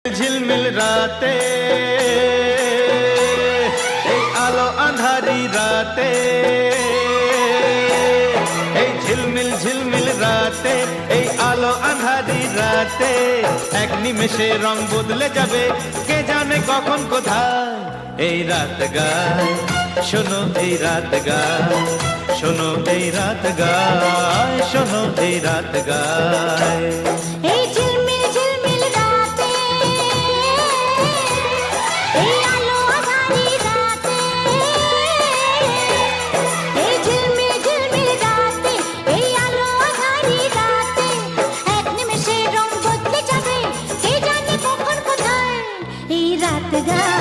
ঝিলমিল রাতে এই আলো আঁধারি রাতে এই ঝিলমিল ঝিলমিল রাতে এই আলো আঁধারি রাতে এক নিমেষে রং বদলে যাবে কে জানে কখন কোথায়। এই রাত গায় শোনো, এই রাত গায় শোনো, এই রাত গায় শোনো, এই রাত গায়। এই ঝিলমিল ঝিলমিল রাতে এই আলো আঁধারি রাতে এই ঝিলমিল ঝিলমিল রাতে এই আলো আঁধারি রাতে এক নিমেষে রং বদলে যাবে কে জানে কখন কোথায়। এই রাত গায়